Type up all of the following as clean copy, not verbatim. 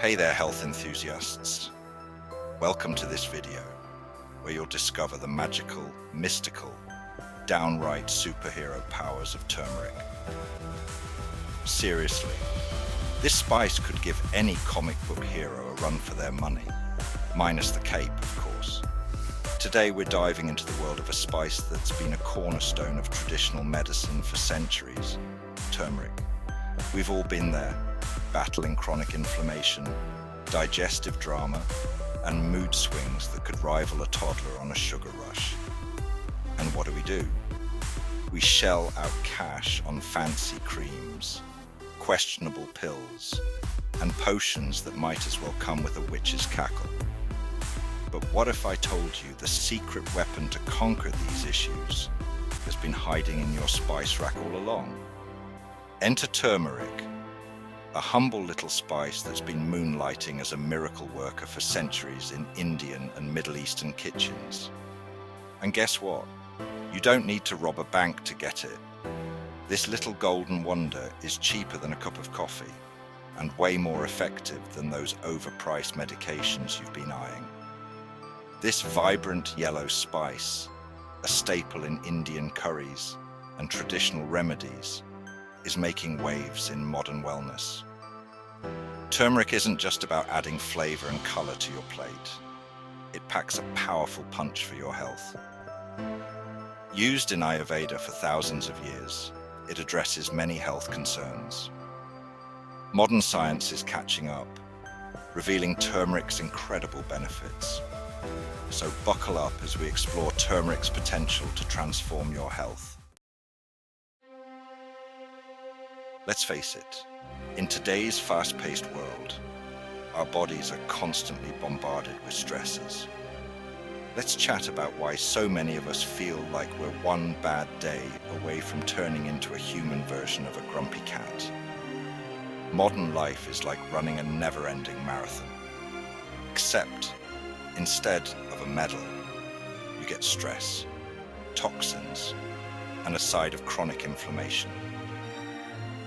Hey there, health enthusiasts. Welcome to this video, where you'll discover the magical, mystical, downright superhero powers of turmeric. Seriously, this spice could give any comic book hero a run for their money, minus the cape, of course. Today we're diving into the world of a spice that's been a cornerstone of traditional medicine for centuries, turmeric. We've all been there, battling chronic inflammation, digestive drama, and mood swings that could rival a toddler on a sugar rush. And what do? We shell out cash on fancy creams, questionable pills, and potions that might as well come with a witch's cackle. But what if I told you the secret weapon to conquer these issues has been hiding in your spice rack all along? Enter turmeric, a humble little spice that's been moonlighting as a miracle worker for centuries in Indian and Middle Eastern kitchens. And guess what? You don't need to rob a bank to get it. This little golden wonder is cheaper than a cup of coffee and way more effective than those overpriced medications you've been eyeing. This vibrant yellow spice, a staple in Indian curries and traditional remedies, is making waves in modern wellness. Turmeric isn't just about adding flavor and color to your plate. It packs a powerful punch for your health. Used in Ayurveda for thousands of years, it addresses many health concerns. Modern science is catching up, revealing turmeric's incredible benefits. So buckle up as we explore turmeric's potential to transform your health. Let's face it, in today's fast-paced world, our bodies are constantly bombarded with stresses. Let's chat about why so many of us feel like we're one bad day away from turning into a human version of a grumpy cat. Modern life is like running a never-ending marathon. Except, instead of a medal, you get stress, toxins, and a side of chronic inflammation.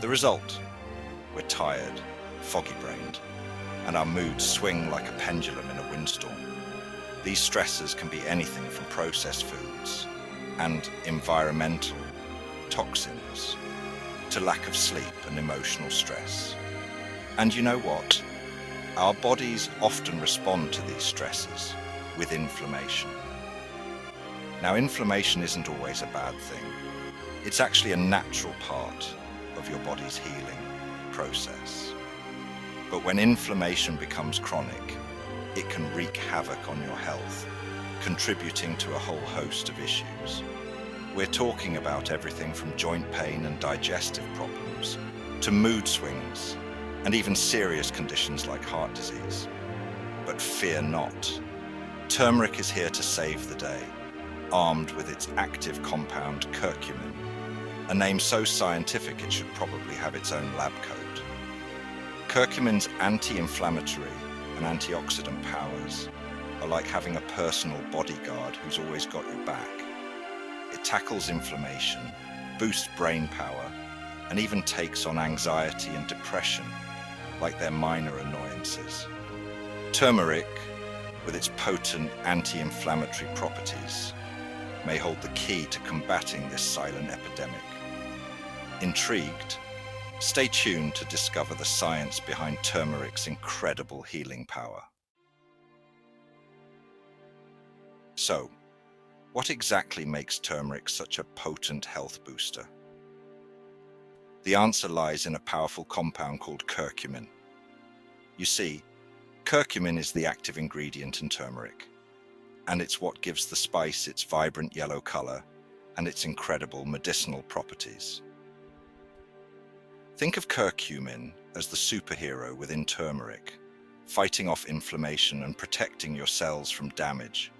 The result? We're tired, foggy-brained, and our moods swing like a pendulum in a windstorm. These stresses can be anything from processed foods and environmental toxins to lack of sleep and emotional stress. And you know what? Our bodies often respond to these stresses with inflammation. Now, inflammation isn't always a bad thing. It's actually a natural part of your body's healing process. But when inflammation becomes chronic, it can wreak havoc on your health, contributing to a whole host of issues. We're talking about everything from joint pain and digestive problems to mood swings and even serious conditions like heart disease. But fear not. Turmeric is here to save the day, armed with its active compound curcumin, a name so scientific it should probably have its own lab coat. Curcumin's anti-inflammatory and antioxidant powers are like having a personal bodyguard who's always got your back. It tackles inflammation, boosts brain power, and even takes on anxiety and depression like they're minor annoyances. Turmeric, with its potent anti-inflammatory properties, may hold the key to combating this silent epidemic. Intrigued? Stay tuned to discover the science behind turmeric's incredible healing power. So, what exactly makes turmeric such a potent health booster? The answer lies in a powerful compound called curcumin. You see, curcumin is the active ingredient in turmeric, and it's what gives the spice its vibrant yellow color and its incredible medicinal properties. Think of curcumin as the superhero within turmeric, fighting off inflammation and protecting your cells from damage.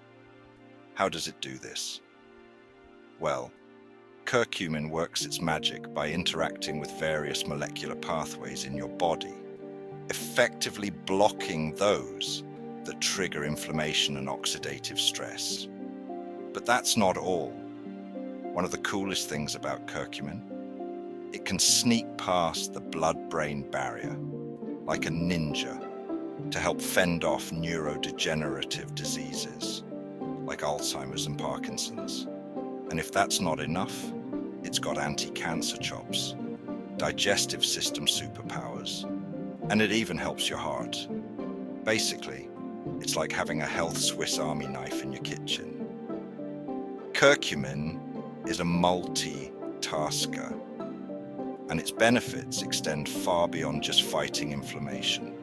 How does it do this? Well, curcumin works its magic by interacting with various molecular pathways in your body, effectively blocking those that trigger inflammation and oxidative stress. But that's not all. One of the coolest things about curcumin, it can sneak past the blood-brain barrier like a ninja, to help fend off neurodegenerative diseases like Alzheimer's and Parkinson's. And if that's not enough, it's got anti-cancer chops, digestive system superpowers, and it even helps your heart. Basically, it's like having a health Swiss Army knife in your kitchen. Curcumin is a multitasker, and its benefits extend far beyond just fighting inflammation.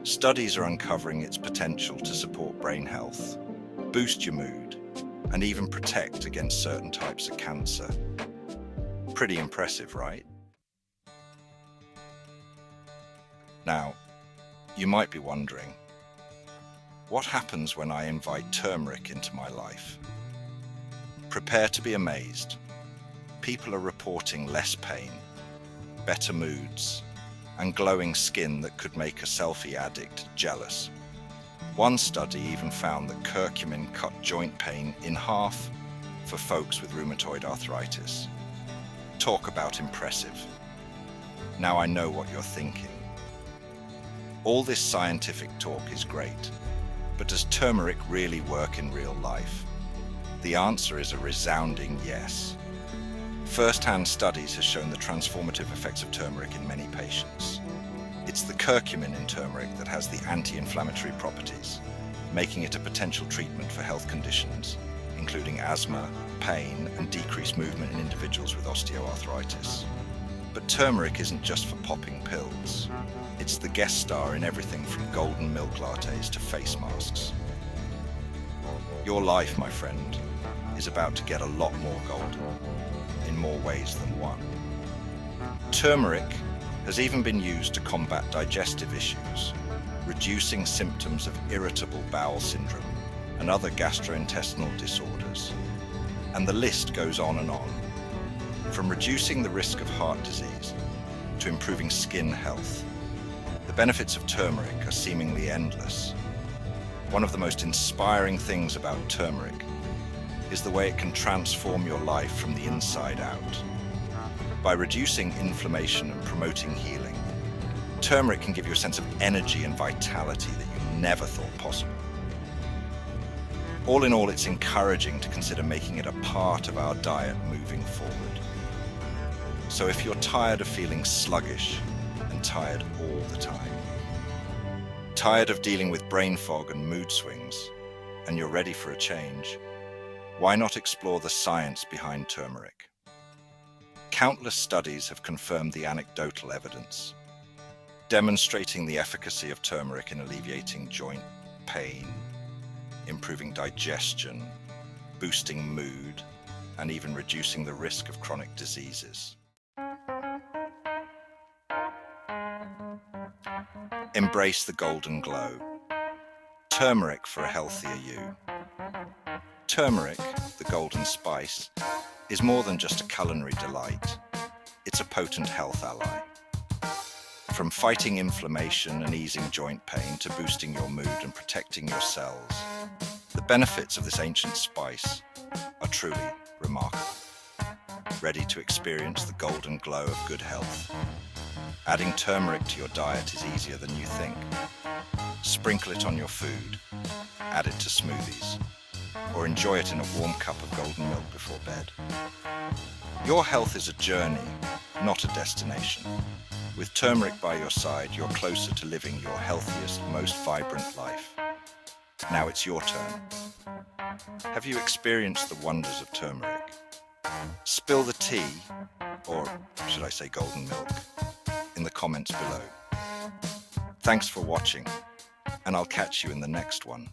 Studies are uncovering its potential to support brain health, boost your mood, and even protect against certain types of cancer. Pretty impressive, right? Now, you might be wondering, what happens when I invite turmeric into my life? Prepare to be amazed. People are reporting less pain, better moods, and glowing skin that could make a selfie addict jealous. One study even found that curcumin cut joint pain in half for folks with rheumatoid arthritis. Talk about impressive. Now I know what you're thinking. All this scientific talk is great, but does turmeric really work in real life? The answer is a resounding yes. First-hand studies have shown the transformative effects of turmeric in many patients. It's the curcumin in turmeric that has the anti-inflammatory properties, making it a potential treatment for health conditions, including asthma, pain, and decreased movement in individuals with osteoarthritis. But turmeric isn't just for popping pills. It's the guest star in everything from golden milk lattes to face masks. Your life, my friend, is about to get a lot more golden, in more ways than one. Turmeric has even been used to combat digestive issues, reducing symptoms of irritable bowel syndrome and other gastrointestinal disorders. And the list goes on and on. From reducing the risk of heart disease to improving skin health, the benefits of turmeric are seemingly endless. One of the most inspiring things about turmeric is the way it can transform your life from the inside out. By reducing inflammation and promoting healing, turmeric can give you a sense of energy and vitality that you never thought possible. All in all, it's encouraging to consider making it a part of our diet moving forward. So if you're tired of feeling sluggish and tired all the time, tired of dealing with brain fog and mood swings, and you're ready for a change, why not explore the science behind turmeric? Countless studies have confirmed the anecdotal evidence, demonstrating the efficacy of turmeric in alleviating joint pain, improving digestion, boosting mood, and even reducing the risk of chronic diseases. Embrace the golden glow. Turmeric for a healthier you. Turmeric, the golden spice, is more than just a culinary delight. It's a potent health ally. From fighting inflammation and easing joint pain to boosting your mood and protecting your cells, the benefits of this ancient spice are truly remarkable. Ready to experience the golden glow of good health? Adding turmeric to your diet is easier than you think. Sprinkle it on your food, add it to smoothies, or enjoy it in a warm cup of golden milk before bed. Your health is a journey, not a destination. With turmeric by your side, you're closer to living your healthiest, most vibrant life. Now it's your turn. Have you experienced the wonders of turmeric? Spill the tea, or should I say golden milk, in the comments below. Thanks for watching, and I'll catch you in the next one.